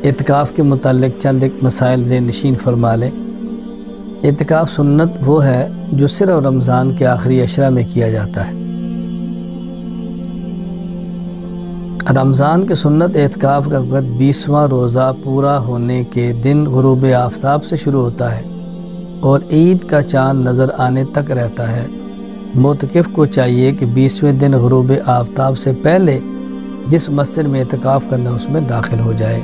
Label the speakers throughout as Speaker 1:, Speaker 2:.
Speaker 1: اعتکاف کے متعلق چند ایک مسائل ذہن نشین فرما لیں۔ اعتکاف سنت وہ ہے جو صرف رمضان کے آخری عشرہ میں کیا جاتا ہے۔ رمضان کے سنت اعتکاف کا وقت 20واں روزہ پورا ہونے کے دن غروب آفتاب سے شروع ہوتا ہے اور عید کا چاند نظر آنے تک رہتا ہے۔ معتکف کو چاہیے کہ 20ویں دن غروب آفتاب سے پہلے جس مسجد میں اعتکاف کرنا اس میں داخل ہو جائے۔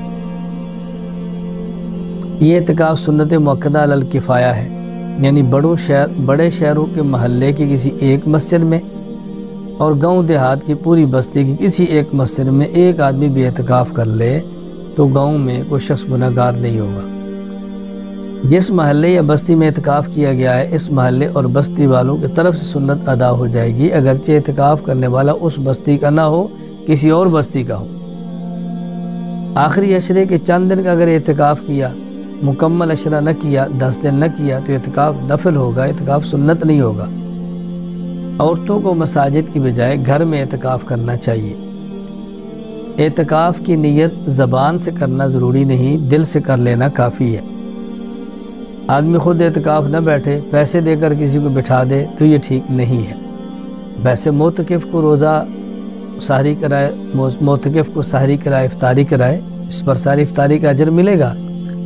Speaker 1: یہ اعتکاف سنت مؤکدہ علی الکفایہ ہے، یعنی بڑے شہروں کے محلے کی کسی ایک مسجد میں اور گاؤں دیہات کی پوری بستی کی کسی ایک مسجد میں ایک آدمی بھی اعتکاف کر لے تو گاؤں میں کوئی شخص گناہ گار نہیں ہوگا۔ جس محلے یا بستی میں اعتکاف کیا گیا ہے اس محلے اور بستی والوں کی طرف سے سنت ادا ہو جائے گی، اگرچہ اعتکاف کرنے والا اس بستی کا نہ ہو، کسی اور بستی کا ہو۔ آخری عشرے کے چند دن کا اگر اعتکاف کیا، مکمل عشرہ نہ کیا، 10 دن نہ کیا تو اعتکاف نفل ہوگا، اعتکاف سنت نہیں ہوگا۔ عورتوں کو مساجد کی بجائے گھر میں اعتکاف کرنا چاہیے۔ اعتکاف کی نیت زبان سے کرنا ضروری نہیں، دل سے کر لینا کافی ہے۔ آدمی خود اعتکاف نہ بیٹھے، پیسے دے کر کسی کو بٹھا دے تو یہ ٹھیک نہیں ہے۔ ویسے معتکف کو روزہ سحری کرائے، معتکف کو سحری کرائے، افطاری کرائے، اس پر ساری افطاری کا اجر ملے گا،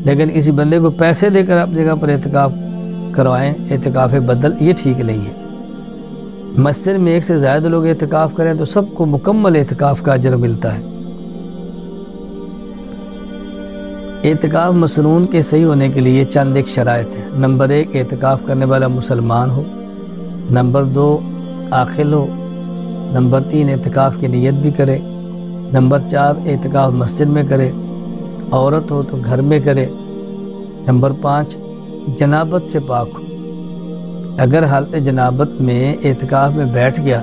Speaker 1: لیکن کسی بندے کو پیسے دے کر اپنی جگہ پر اعتکاف کروائیں، اعتکاف بدل، یہ ٹھیک نہیں ہے۔ مسجد میں ایک سے زائد لوگ اعتکاف کریں تو سب کو مکمل اعتکاف کا اجر ملتا ہے۔ اعتکاف مسنون کے صحیح ہونے کے لیے چند ایک شرائط ہیں۔ نمبر 1، اعتکاف کرنے والا مسلمان ہو۔ نمبر 2، عاقل ہو۔ نمبر 3، اعتکاف کی نیت بھی کرے۔ نمبر 4، اعتکاف مسجد میں کرے، عورت ہو تو گھر میں کرے۔ نمبر 5، جنابت سے پاک ہو۔ اگر حالت جنابت میں اعتکاف میں بیٹھ گیا،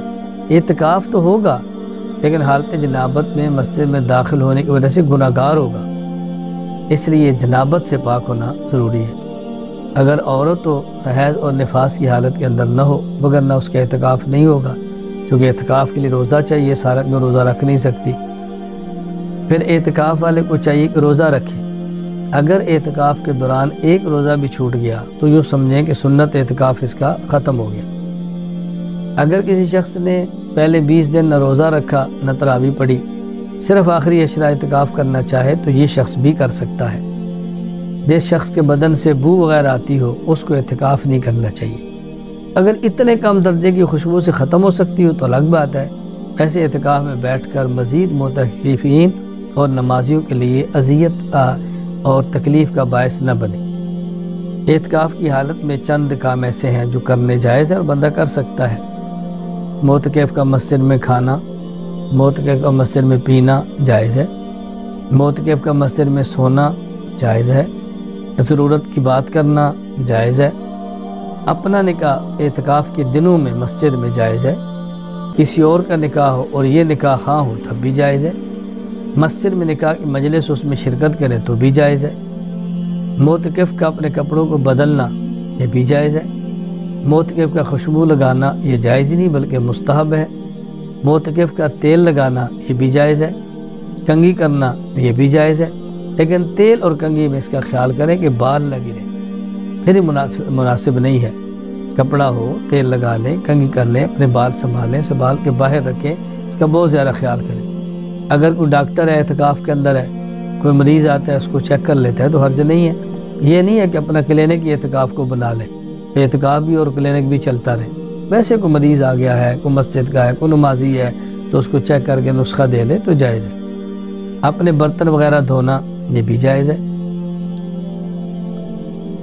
Speaker 1: اعتکاف تو ہوگا لیکن حالت جنابت میں مسجد میں داخل ہونے کی وجہ سے گناہ گار ہوگا، اس لیے جنابت سے پاک ہونا ضروری ہے۔ اگر عورت ہو، حیض اور نفاس کی حالت کے اندر نہ ہو، وگرنہ اس کا اعتکاف نہیں ہوگا، کیونکہ اعتکاف کے لیے روزہ چاہیے، اس حالت میں روزہ رکھ نہیں سکتی۔ پھر اعتکاف والے کو چاہیے کہ روزہ رکھے۔ اگر اعتکاف کے دوران ایک روزہ بھی چھوٹ گیا تو یوں سمجھیں کہ سنت اعتکاف اس کا ختم ہو گیا۔ اگر کسی شخص نے پہلے 20 دن نہ روزہ رکھا نہ تراویح پڑھی، صرف آخری عشرہ اعتکاف کرنا چاہے تو یہ شخص بھی کر سکتا ہے۔ جس شخص کے بدن سے بو وغیرہ آتی ہو اس کو اعتکاف نہیں کرنا چاہیے۔ اگر اتنے کم درجے کی خوشبو سے ختم ہو سکتی ہو تو الگ بات ہے، ایسے اعتکاف میں بیٹھ کر مزید معتکفین اور نمازیوں کے لیے اذیت اور تکلیف کا باعث نہ بنے۔ اعتکاف کی حالت میں چند کام ایسے ہیں جو کرنے جائز ہے اور بندہ کر سکتا ہے۔ معتکف کا مسجد میں کھانا، معتکف کا مسجد میں پینا جائز ہے، معتکف کا مسجد میں سونا جائز ہے، ضرورت کی بات کرنا جائز ہے۔ اپنا نکاح اعتکاف کے دنوں میں مسجد میں جائز ہے، کسی اور کا نکاح ہو اور یہ نکاح خواہ ہو تب بھی جائز ہے۔ مسجد میں نکاح کی مجلس اس میں شرکت کرے تو بھی جائز ہے۔ معتکف کا اپنے کپڑوں کو بدلنا یہ بھی جائز ہے۔ معتکف کا خوشبو لگانا یہ جائز ہی نہیں بلکہ مستحب ہے۔ معتکف کا تیل لگانا یہ بھی جائز ہے، کنگھی کرنا یہ بھی جائز ہے، لیکن تیل اور کنگھی میں اس کا خیال کریں کہ بال نہ گرے، پھر ہی مناسب نہیں ہے۔ کپڑا ہو، تیل لگا لیں، کنگھی کر لیں، اپنے بال سنبھالیں، سنبھال کے باہر رکھیں، اس کا بہت زیادہ خیال کریں۔ اگر کوئی ڈاکٹر ہے اعتکاف کے اندر ہے، کوئی مریض آتا ہے اس کو چیک کر لیتا ہے تو حرج نہیں ہے۔ یہ نہیں ہے کہ اپنا کلینک ہی اعتکاف کو بنا لے، اعتکاف بھی اور کلینک بھی چلتا رہے۔ ویسے کوئی مریض آ گیا ہے، کوئی مسجد کا ہے، کوئی نمازی ہے تو اس کو چیک کر کے نسخہ دے لے تو جائز ہے۔ اپنے برتن وغیرہ دھونا یہ بھی جائز ہے۔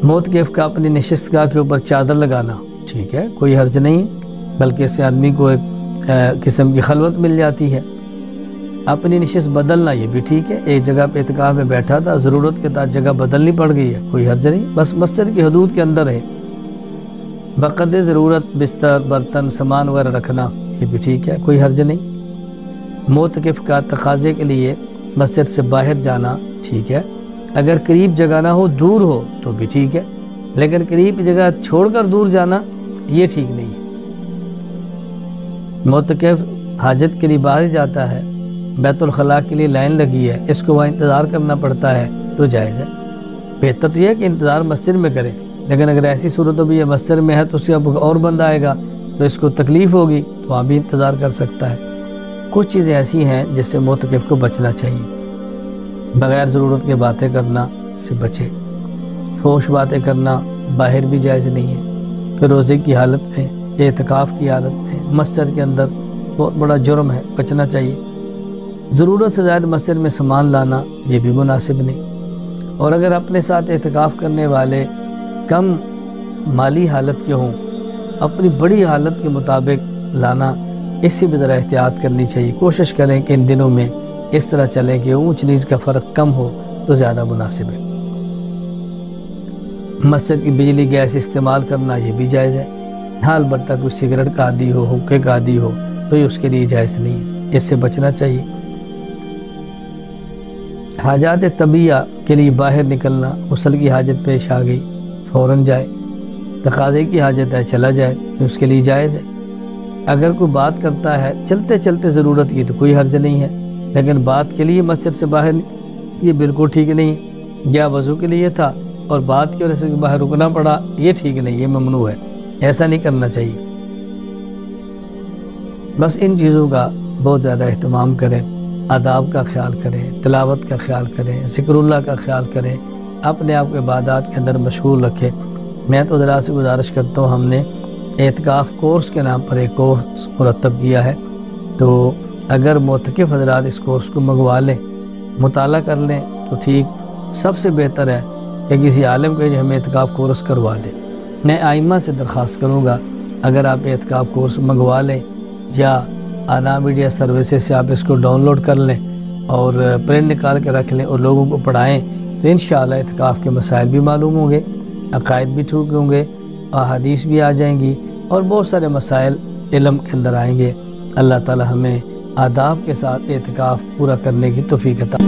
Speaker 1: معتکف کا اپنی نشست گاہ کے اوپر چادر لگانا ٹھیک ہے، کوئی حرج نہیں ہے، بلکہ اس سے آدمی کو ایک قسم کی خلوت مل جاتی ہے۔ اپنی نشست بدلنا یہ بھی ٹھیک ہے، ایک جگہ پہ اعتکاف میں بیٹھا تھا، ضرورت کے تحت جگہ بدلنی پڑ گئی ہے، کوئی حرج نہیں، بس مسجد کی حدود کے اندر ہے۔ بقدر ضرورت بستر، برتن، سامان وغیرہ رکھنا یہ بھی ٹھیک ہے، کوئی حرج نہیں۔ معتکف کا تقاضے کے لیے مسجد سے باہر جانا ٹھیک ہے، اگر قریب جگہ نہ ہو، دور ہو تو بھی ٹھیک ہے، لیکن قریب جگہ چھوڑ کر دور جانا یہ ٹھیک نہیں ہے۔ معتکف حاجت کے لیے باہر جاتا ہے بیت الخلاء کے لیے لائن لگی ہے، اس کو وہاں انتظار کرنا پڑتا ہے تو جائز ہے۔ بہتر تو یہ ہے کہ انتظار مسجد میں کرے، لیکن اگر ایسی صورت ہو بھی یہ مسجد میں ہے تو اس سے اب اور بندہ آئے گا تو اس کو تکلیف ہوگی تو وہاں بھی انتظار کر سکتا ہے۔ کچھ چیزیں ایسی ہیں جس سے معتکف کو بچنا چاہیے۔ بغیر ضرورت کے باتیں کرنا سے بچے، فحش باتیں کرنا باہر بھی جائز نہیں ہے۔ پھر روزے کی حالت میں، اعتکاف کی حالت میں، مسجد کے اندر بہت بڑا جرم ہے، بچنا چاہیے۔ ضرورت سے زائد مسجد میں سامان لانا یہ بھی مناسب نہیں، اور اگر اپنے ساتھ اعتکاف کرنے والے کم مالی حالت کے ہوں، اپنی بڑی حالت کے مطابق لانا، اس سے بھی ذرا احتیاط کرنی چاہیے۔ کوشش کریں کہ ان دنوں میں اس طرح چلیں کہ اونچ نیچ کا فرق کم ہو تو زیادہ مناسب ہے۔ مسجد کی بجلی گیس استعمال کرنا یہ بھی جائز ہے۔ حال برتہ کوئی سگریٹ کا عادی ہو، حقے کا عادی ہو تو یہ اس کے لیے جائز نہیں ہے، اس سے بچنا چاہیے۔ حاجات طبیعہ کے لیے باہر نکلنا، غسل کی حاجت پیش آ گئی فوراً جائے، تقاضے کی حاجت ہے چلا جائے، اس کے لیے جائز ہے۔ اگر کوئی بات کرتا ہے چلتے چلتے ضرورت کی تو کوئی حرج نہیں ہے، لیکن بات کے لیے مسجد سے باہر یہ بالکل ٹھیک نہیں ہے۔ یا وضو کے لیے تھا اور بات کی وجہ سے باہر رکنا پڑا، یہ ٹھیک نہیں، یہ ممنوع ہے، ایسا نہیں کرنا چاہیے۔ بس ان چیزوں کا بہت زیادہ اہتمام کریں، آداب کا خیال کریں، تلاوت کا خیال کریں، ذکر اللہ کا خیال کریں، اپنے آپ کو عبادات کے اندر مشغول رکھیں۔ میں تو ذرا سے گزارش کرتا ہوں، ہم نے اعتکاف کورس کے نام پر ایک کورس مرتب کیا ہے، تو اگر معتکف حضرات اس کورس کو منگوا لیں، مطالعہ کر لیں تو ٹھیک، سب سے بہتر ہے کہ کسی عالم کے ہمیں اعتکاف کورس کروا دیں۔ میں آئمہ سے درخواست کروں گا اگر آپ اعتکاف کورس منگوا لیں یا آنا میڈیا سروسز سے آپ اس کو ڈاؤن لوڈ کر لیں اور پرنٹ نکال کے رکھ لیں اور لوگوں کو پڑھائیں، تو انشاءاللہ اعتکاف کے مسائل بھی معلوم ہوں گے، عقائد بھی ٹھیک ہوں گے، احادیث بھی آ جائیں گی اور بہت سارے مسائل علم کے اندر آئیں گے۔ اللہ تعالی ہمیں آداب کے ساتھ اعتکاف پورا کرنے کی توفیق عطا